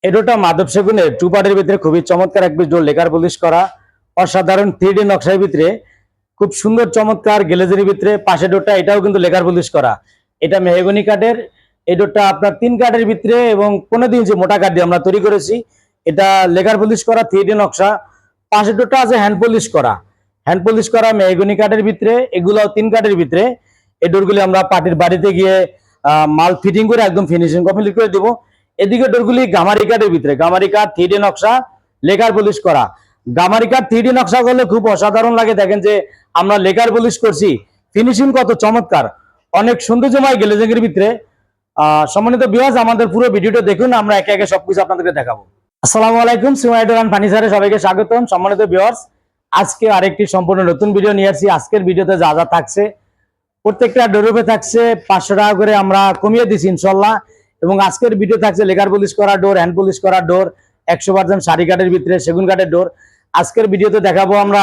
এডোটা Madhav সেগুনের two পার্টের ভিতরে খুবই চমৎকার এক পিস ডোর লেকার পলিশ করা, অসাধারণ 3D নকশার ভিতরে খুব সুন্দর চমৎকার গ্লেজের ভিতরে। পাশে ডোরটা এটাও কিন্তু লেকার পলিশ করা, এটা মেহগনি কাঠের। এই ডোরটা আপনার 3 কাঠের ভিতরে এবং 15 ইঞ্চি মোটা কাঠ দিয়ে আমরা তৈরি করেছি। এটা লেকার পলিশ করা 3D নকশা। পাশে ডোরটা আছে হ্যান্ড পলিশ করা, হ্যান্ড পলিশ করা মেহগনি কাঠের ভিতরে, এগুলাও 3 কাঠের ভিতরে। এই ডোরগুলি আমরা পার্টির বাড়িতে গিয়ে মাল ফিটিং করে একদম ফিনিশিং কমপ্লিট করে দেবো। এদিকে ডোরগুলি গামারি কাঠের ভিতরে, গামারি কাঠ 3D নকশা লেকার পলিশ করা। গামারি কাঠ 3D নকশা করলে খুব অসাধারণ লাগে। দেখেন যে আমরা লেকার পলিশ করছি, ফিনিশিং কত চমৎকার, অনেক সৌন্দর্যময় গ্লেজিং এর ভিতরে। সম্মানিত ভিউয়ার্স, আমাদের পুরো ভিডিওটা দেখুন, আমরা একে একে সবকিছু আপনাদেরকে দেখাবো। আসসালামু আলাইকুম, সিমাই ডোর এন্ড ফার্নিচারে সবাইকে স্বাগতম। সম্মানিত ভিউয়ার্স, আজকে আরেকটি সম্পূর্ণ নতুন ভিডিও নিয়ে আসছি। আজকের ভিডিওতে যা যা থাকছে, প্রত্যেকটা ডোরে থাকছে 500 টাকা করে আমরা কমিয়ে দিচ্ছি ইনশাল্লাহ। এবং আজকের ভিডিও থাকছে লেকার পলিশ করা ডোর, হ্যান্ড পলিশ করা ডোর, 100% সারি কাঠের ভিতরে, সেগুন কাঠের ডোর। আজকের ভিডিওতে দেখাবো আমরা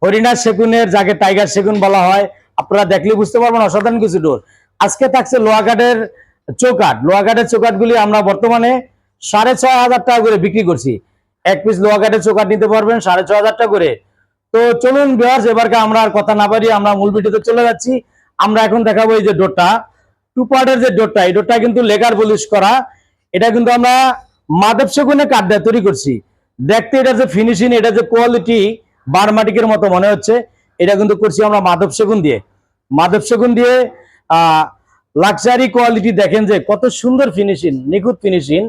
হরিণার সেগুনের, যাকে টাইগার সেগুন বলা হয়, আপনারা দেখলে বুঝতে পারবেন অসাধারণ কিছু ডোর। আজকে থাকছে লোহা কাঠের চৌকাঠ। লোহা কাঠের চৌকাঠগুলি আমরা বর্তমানে 6500 টাকা করে বিক্রি করছি। এক পিস লোহা কাঠের চৌকাঠ নিতে পারবেন 6500 টাকা করে। তো চলুন ভিউয়ার্স, এবারকে আমরা আর কথা না বাড়িয়ে আমরা মূল ভিডিওতে চলে যাচ্ছি। আমরা এখন দেখাবো এই যে ডোরটা, টু পার্টের যে ডোরটা, এই ডোরটা কিন্তু লেকার পলিশ করা। এটা কিন্তু আমরা মাধব সেগুনের কাঠ দিয়ে তৈরি করছি। দেখতে এটা যে ফিনিশিং, এটা যে কোয়ালিটি, বারমাটিকের মতো মনে হচ্ছে। এটা কিন্তু করছি আমরা মাধব সেগুন দিয়ে। মাধব সেগুন দিয়ে লাক্সারি কোয়ালিটি, দেখেন যে কত সুন্দর ফিনিশিং, নিখুঁত ফিনিশিং।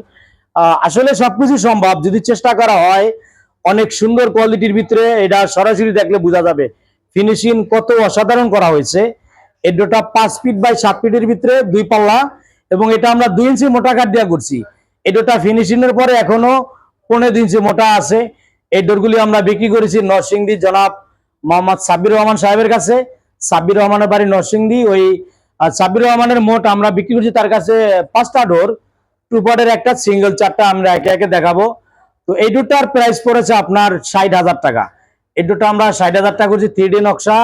আসলে সবকিছু সম্ভব যদি চেষ্টা করা হয়। অনেক সুন্দর কোয়ালিটির ভিতরে, এটা সরাসরি দেখলে বোঝা যাবে ফিনিশিং কত অসাধারণ করা হয়েছে। এই ডোরটা 5 ফিট বাই 7 ফিটের ভিতরে 2 পাল্লা, এবং এটা আমরা 2 ইঞ্চি মোটা কাঠ দিয়ে করছি। এই ডোরটা ফিনিশিং এর পরে এখনো 15 ইঞ্চি মোটা আছে। এই ডোরগুলি আমরা বিক্রি করেছি নরসিংদী জনাব মোহাম্মদ সাব্বির রহমান সাহেবের কাছে। সাব্বির রহমানের বাড়ি নরসিংদী। ওই সাব্বির রহমানের মোট আমরা বিক্রি করছি তার কাছে 5টা ডোর, টু পার্টের একটা, সিঙ্গেল 4টা। আমরা একে একে দেখাবো। তো এই ডোরটার প্রাইস পড়েছে আপনার 60,000 টাকা। এই ডোরটা আমরা 60,000 টাকা করছি। 3D নকশা,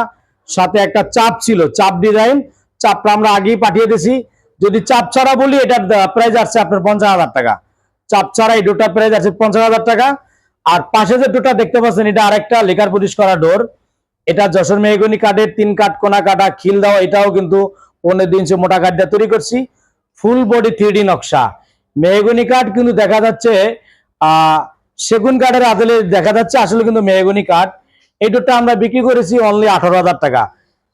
সাথে একটা চাপ ছিল, চাপ ডিজাইন। চাপটা আমরা আগেই পাঠিয়ে দিয়েছি। যদি চাপ ছাড়া বলি, এটার প্রাইস আসছে আপনার 50,000 টাকা। চাপ ছাড়া এই ডোরটার প্রাইস আছে 50,000 টাকা। আর পাশে যে ডোরটা দেখতে পাচ্ছেন, এটা আরেকটা লেকার পলিশ করা ডোর। এটা যশোর মেহগনি কাঠের 3 কাঠ কোনা কাটা খিল দেওয়া। এটাও কিন্তু 15 ইঞ্চি মোটা কাঠ দিয়ে তৈরি করছি। ফুল বডি 3D নকশা। মেহগনি কাঠ কিন্তু দেখা যাচ্ছে সেগুন কাঠের আদলে দেখা যাচ্ছে, আসলে কিন্তু মেহগনি কাঠ। এই ডোরটা আমরা বিক্রি করেছি অনলি 18,000 টাকা।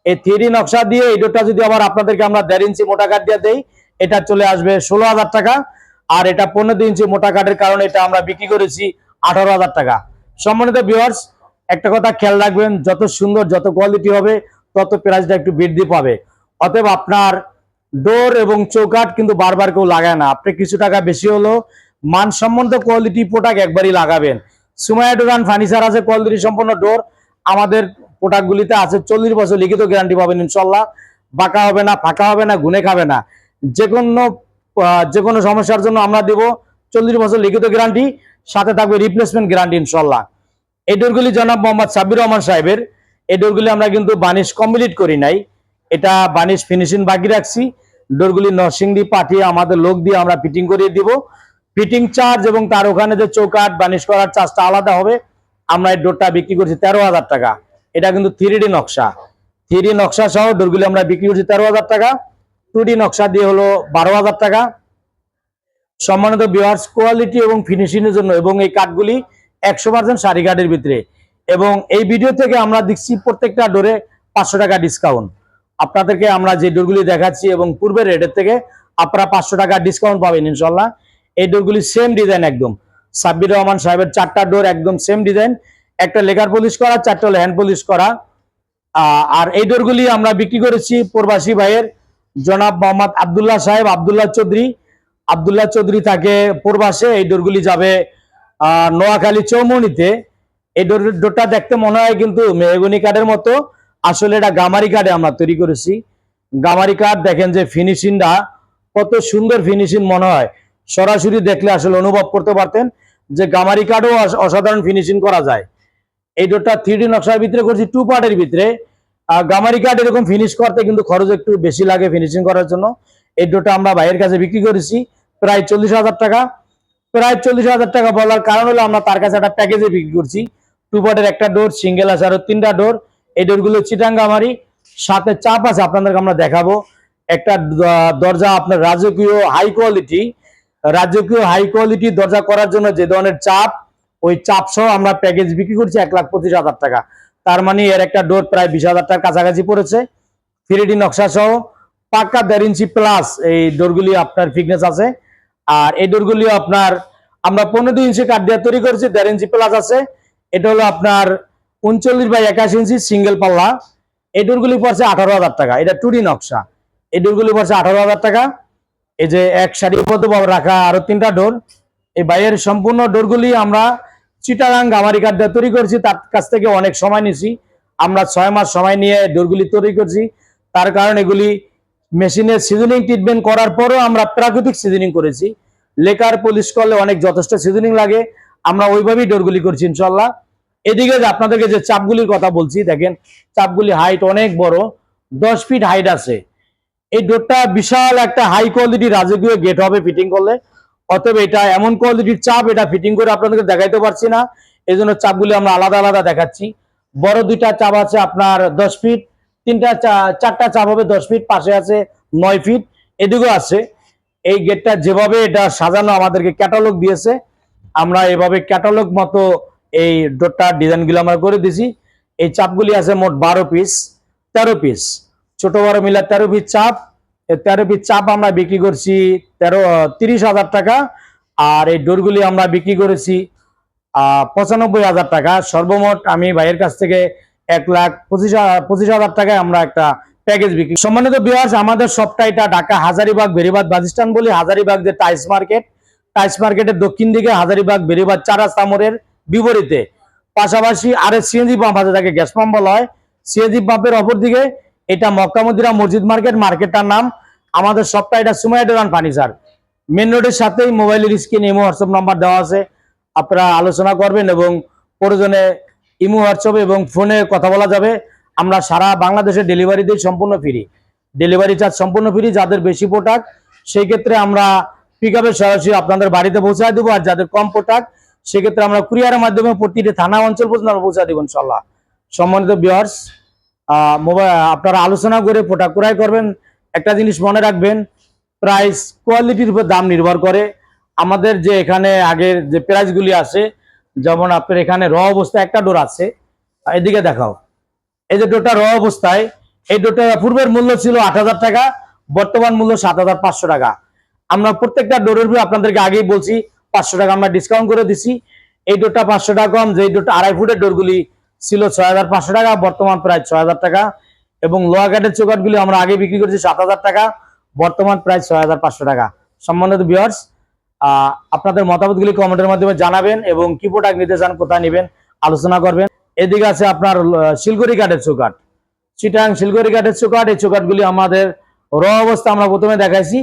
এই 3D নকশা দিয়ে এই ডোরটা যদি আবার আপনাদেরকে আমরা 1.5 ইঞ্চি মোটা কাঠ দিয়ে দেই, এটা চলে আসবে 16,000 টাকা। আর এটা 15 ইঞ্চি মোটা কাঠের কারণে এটা আমরা বিক্রি করেছি 18,000 টাকা। সম্মানিত ভিউয়ার্স, একটা কথা খেয়াল রাখবেন, যত সুন্দর যত কোয়ালিটি হবে তত প্রাইসটা একটু বৃদ্ধি পাবে। অতএব আপনার ডোর এবং চৌকাঠ কিন্তু বারবার কেউ লাগায় না। আপনি কিছু টাকা বেশি হলো মানসম্মত কোয়ালিটি প্রোডাক্ট একবারই লাগাবেন। সুমাইয়া ডোর এন্ড ফার্নিচার আছে কোয়ালিটি সম্পন্ন ডোর। আমাদের প্রোডাক্টগুলিতে আছে 40 বছর লিখিত গ্যারান্টি পাবেন ইনশাল্লাহ। বাঁকা হবে না, ফাঁকা হবে না, গুনে খাবে না। যে কোনো সমস্যার জন্য আমরা দেব 40 বছর লিখিত গ্যারান্টি, সাথে থাকবে রিপ্লেসমেন্ট গ্যারান্টি ইনশাল্লাহ। এই ডোরগুলি জনাব মোহাম্মদ সাব্বির রহমান সাহেবের। এই ডোরগুলি আমরা কিন্তু বানিশ কমপ্লিট করি নাই, এটা বানিশ ফিনিশিং বাকি রাখছি। ডোরগুলি নরসিংদী পাঠিয়ে আমাদের লোক দিয়ে আমরা ফিটিং করিয়ে দিব। ফিটিং চার্জ এবং তার ওখানে যে চৌকাঠ বানিশ করার চার্জটা আলাদা হবে। আমরা এই ডোরটা বিক্রি করছি 13,000 টাকা। এটা কিন্তু 3D নকশা, 3D নকশা সহ ডোরগুলি আমরা বিক্রি করছি 13,000 টাকা। 2D নকশা দিয়ে হলো 12,000 টাকা। সম্মানিত ভিউয়ার্স, কোয়ালিটি এবং ফিনিশিং এর জন্য এবং এই কাঠগুলি 100% সারি কাঠের ভিতরে। এবং এই ভিডিও থেকে আমরা দিচ্ছি প্রত্যেকটা ডোরে 500 টাকা ডিসকাউন্ট। আপনাদেরকে আমরা যে ডোরগুলি দেখাচ্ছি এবং পূর্বের রেটের থেকে আপনারা 500 টাকা ডিসকাউন্ট পাবেন ইনশাল্লাহ। এই ডোরগুলি সেম ডিজাইন একদম। সাব্বির রহমান সাহেবের 4টা ডোর একদম সেম ডিজাইন, একটা লেকার পলিশ করা, 4টা হলো হ্যান্ড পলিশ করা। আর এই ডোরগুলি আমরা বিক্রি করেছি প্রবাসী ভাইয়ের জনাব মোহাম্মদ আবদুল্লাহ সাহেব, আবদুল্লাহ চৌধুরী থাকে প্রবাসে। এই ডোরগুলি যাবে নোয়াখালী চৌমুহনীতে। এই ডোরটা দেখতে মনে হয় কিন্তু মেহগনি কাঠের মতো, আসলে এটা গামারি কাঠে আমরা তৈরি করেছি। গামারি কাঠ, দেখেন যে ফিনিশিংটা কত সুন্দর ফিনিশিং মনে হয়। সরাসরি দেখলে আসলে অনুভব করতে পারতেন যে গামারি কাঠও অসাধারণ ফিনিশিং করা যায়। এই ডোরটা 3D নকশার ভিতরে করছি, 2 পার্টের ভিতরে। গামারি কাঠ এরকম ফিনিশ করতে কিন্তু খরচ একটু বেশি লাগে ফিনিশিং করার জন্য। এই ডোরটা আমরা ভাইয়ের কাছে বিক্রি করেছি প্রায় 40,000 টাকা। প্রায় 40,000 টাকা বলার কারণ হলো আমরা তার কাছে একটা প্যাকেজে বিক্রি করছি। 2 পটের একটা ডোর, সিঙ্গেল আছে আরো 3টা ডোর। এই ডোরগুলো চিটাঙ্গামারি, সাথে চাপ আছে, আপনাদেরকে আমরা দেখাবো। একটা দরজা আপনার রাজকীয় হাই কোয়ালিটি দরজা করার জন্য যে ধরনের চাপ, ওই চাপ সহ আমরা প্যাকেজ বিক্রি করছি 1,25,000 টাকা। তার মানে এর একটা ডোর প্রায় 20,000 টাকার কাছাকাছি পড়েছে। 3D নকশা সহ পাক্কা 1.5 ইঞ্চি প্লাস এই ডোরগুলি আপনার ফিটনেস আছে। আর এই ডোরগুলি আপনার আমরা 15 ইঞ্চি কাঠ দিয়ে তৈরি করেছি, 1.5 ইঞ্চি প্লাস আছে। এটা হলো আপনার 39/81 ইঞ্চি সিঙ্গেল পাল্লা। এই ডোরগুলি পড়ছে 18,000 টাকা। এটা 2D নকশা। এই ডোরগুলি পড়ছে 18,000 টাকা। এই যে এক সারিবদ্ধ রাখা আরো 3টা ডোর। এই বাইরের সম্পূর্ণ ডোরগুলি আমরা চিটাগাং গামারি কাঠ দিয়ে তৈরি করেছি। তার কাছ থেকে অনেক সময় নিয়েছি, আমরা 6 মাস সময় নিয়ে ডোরগুলি তৈরি করছি। তার কারণ এগুলি মেশিনে সিজনিং ট্রিটমেন্ট করার পরও আমরা প্রাকৃতিক সিজনিং করেছি। লেকার পলিশ করলে অনেক যথেষ্ট সিজনিং লাগে, আমরা ওইভাবেই ডোরগুলি করছি ইনশাল্লাহ। এদিকে যে আপনাদেরকে যে চাপগুলির কথা বলছি, দেখেন চাপগুলি হাইট অনেক বড়, 10 ফিট হাইট আছে। এই ডোরটা বিশাল একটা হাই কোয়ালিটি রাজকীয় গেট হবে ফিটিং করলে। অতএব এটা এমন কোয়ালিটির চাপ, এটা ফিটিং করে আপনাদেরকে দেখাইতে পারছি না, এই জন্য চাপগুলি আমরা আলাদা আলাদা দেখাচ্ছি। বড় 2টা চাপ আছে আপনার 10 ফিট, 4টা চাপ হবে 10 ফিট, পাশে আছে 9 ফিট, এদিকেও আছে। এই গেটটা যেভাবে এটা সাজানো আমাদেরকে ক্যাটালগ দিয়েছে, আমরা এভাবে ক্যাটালগ মতো এই ডোরটার ডিজাইনগুলো আমরা করে দিছি। এই চাপগুলি আছে মোট 12 পিস, 13 পিস, ছোট বড় মিলে 13 পিস চাপ। 13 পিস চাপ আমরা বিক্রি করছি 30,000 টাকা। আর এই ডোরগুলি আমরা বিক্রি করেছি 95,000 টাকা। সর্বমোট আমি ভাইয়ের কাছ থেকে 1,25,000 টাকায় আমরা একটা প্যাকেজ বিক্রি। সম্মানিত ভিউয়ার্স, আমাদের শপটা এটা ঢাকা হাজারীবাগ বেরিবাদ বাসস্ট্যান্ড বলি। হাজারীবাগ যে টাইলস মার্কেটের দক্ষিণ দিকে, হাজারীবাগ বেরিবাদ 4 রাস্তা মোড়ের বিপরীতে। পাশাপাশি আরেক সিএনজি পাম্প আছে, যাকে গ্যাস পাম্প বলা হয়। সিএনজি পাম্পের অপর দিকে এটা মক্কা মদিনা মসজিদ মার্কেটটার নাম। আমাদের শপটা এটা Sumaiya door and furniture, main রোডের সাথেই। মোবাইলের স্ক্রিনে ইমো হোয়াটসঅ্যাপ নাম্বার দেওয়া আছে, আপনারা আলোচনা করবেন এবং প্রয়োজনে ইমো হোয়াটসঅ্যাপ এবং ফোনে কথা বলা যাবে। আমরা সারা বাংলাদেশে ডেলিভারি দিই সম্পূর্ণ ফ্রি, ডেলিভারি চার্জ সম্পূর্ণ ফ্রি। যাদের বেশি প্রোডাক্ট সেই ক্ষেত্রে আমরা পিকআপে সরাসরি আপনাদের বাড়িতে পৌঁছায় দেবো, আর যাদের কম প্রোডাক্ট সেক্ষেত্রে আমরা কুরিয়ারের মাধ্যমে প্রতিটি থানা অঞ্চল পর্যন্ত আমরা পৌঁছা দেবো ইনশাল্লাহ। সম্মানিত ভিউয়ার্স, আপনারা আলোচনা করে প্রোডাক্ট ক্রয় করবেন। একটা জিনিস মনে রাখবেন, প্রাইস কোয়ালিটির উপর দাম নির্ভর করে। আমাদের যে এখানে আগের যে প্রাইসগুলি আছে, যেমন আপনার এখানে র অবস্থায় একটা ডোর আছে, এদিকে দেখাও। এই যে ডোরটা র অবস্থায়, এই ডোরটা পূর্বের মূল্য ছিল 8,000 টাকা, বর্তমান মূল্য 7,500 টাকা। আমরা প্রত্যেকটা ডোরের উপর আপনাদেরকে আগেই বলছি 500 টাকা আমরা ডিসকাউন্ট করে দিছি। এই ডোরটা 500 টাকা কম, যে ডোরটা 2.5 ফুটের ডোরগুলি ছিল 6,500 টাকা, বর্তমান প্রায় 6,000 টাকা। এবং লোয়া কাঠের চৌকাঠগুলি আমরা আগে বিক্রি করেছি 7,000 টাকা, বর্তমান প্রায় 6,500 টাকা। সম্মানিত ভিউয়ার্স, আপনাদের মতামতগুলি কমেন্টের মাধ্যমে জানাবেন এবং কি প্রোডাক্ট নিতে চান, কোথায় নেবেন আলোচনা করবেন। এদিকে আছে আপনার শিলগড়ি কাঠের চৌকাঠ, চিটাং শিলগড়ি কাঠের চৌকাঠ। এই চৌকাঠগুলি আমাদের র অবস্থা আমরা প্রথমে দেখাইছি,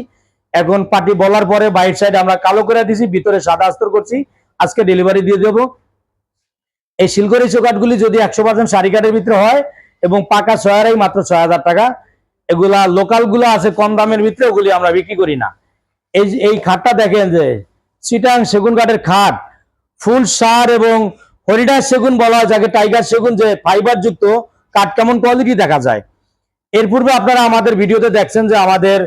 এখন পার্টি বলার পরে বাইট সাইড আমরা কালো করে দিছি, ভিতরে সাদা আস্তর করছি, আজকে ডেলিভারি দিয়ে দেবো। এই শিলগড়ি চৌকাঠগুলি যদি 100% সারি কাঠের ভিতরে হয় এবং পাকা ছয়ারাই মাত্র 6,000 টাকা। এগুলা লোকাল গুলো আছে কম দামের ভিতরে, ওগুলি আমরা বিক্রি করি না। এই খাটটা দেখেন, যে চিটাং সেগুন কাঠের খাট, ফুল সার এবং হরিডার সেগুন বলা হয়, যাকে টাইগার সেগুন, যে ফাইবার যুক্ত কাঠ কেমন কোয়ালিটি দেখা যায়। এর পূর্বে আপনারা আমাদের ভিডিওতে দেখছেন যে আমাদের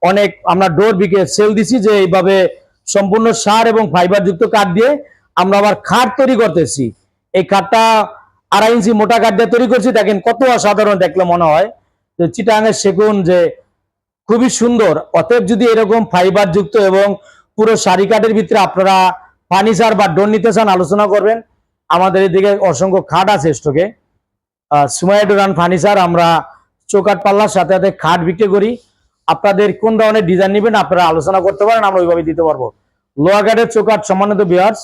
অনেক আমরা ডোর বিকে সেল দিছি, যে এইভাবে সম্পূর্ণ সার এবং ফাইবার যুক্ত কাঠ দিয়ে আমরা আবার খাট তৈরি করতেছি। এই খাটটা 2.5 ইঞ্চি মোটা কাঠ দিয়ে তৈরি করছি, দেখেন কত অসাধারণ দেখলে মনে হয় যে চিটাঙের সেগুন, যে খুবই সুন্দর। অতএব যদি এরকম ফাইবার যুক্ত এবং পুরো সারি কাঠের ভিতরে আপনারা ফার্নিচার বা ডোর নিতে চান, আলোচনা করবেন। আমাদের এদিকে অসংখ্য খাট আছে স্টকে। সুমাইয়া ডোর অ্যান্ড ফার্নিচার, আমরা চৌকাঠ পাল্লার সাথে সাথে খাট বিক্রি করি। আপনাদের কোন ধরনের ডিজাইন নেবেন আপনারা আলোচনা করতে পারেন, আমরা ওইভাবে দিতে পারবো। লোহা কাঠের চৌকাঠ, সম্মানিত ভিউয়ার্স,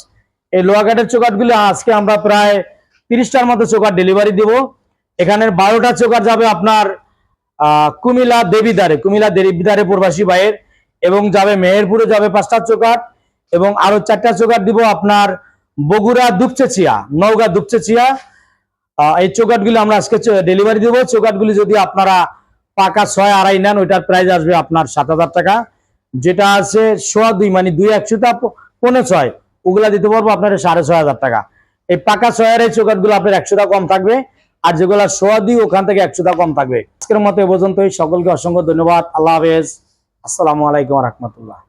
এই লোহা কাঠের চৌকাঠগুলি আজকে আমরা প্রায় 30টার মতো চৌকাঠ ডেলিভারি দিব। এখানের 12টা চৌকাঠ যাবে আপনার কুমিল্লা দেবিদারে প্রবাসী ভাইয়ের, এবং যাবে মেহেরপুরে যাবে 5টা চৌকাঠ, এবং আরো 4টা চৌকাঠ দিব আপনার বগুড়া দুপচেচিয়া, নওগাঁ দুপচেচিয়া। এই চৌকাঠগুলি আমরা আজকে ডেলিভারি দেবো। চৌকাঠগুলি যদি আপনারা পাকা 6.5 নেন, ওইটার প্রাইস আসবে আপনার 7,000 টাকা। যেটা আছে 2.25 মানে 2 100টা 6.5 ওগুলা দিতে পারবো আপনার 6,500 টাকা। এই পাকা 6 এই চৌকাঠ গুলো আপনার 100 টাকা কম থাকবে, আর যেগুলা 1.25 ওখান থেকে 100 টাকা কম থাকবে। আজকের মতো এ পর্যন্তই, সকলকে অসংখ্য ধন্যবাদ। আল্লাহ হাফেজ, আসসালামু আলাইকুম ওয়া রাহমাতুল্লাহ।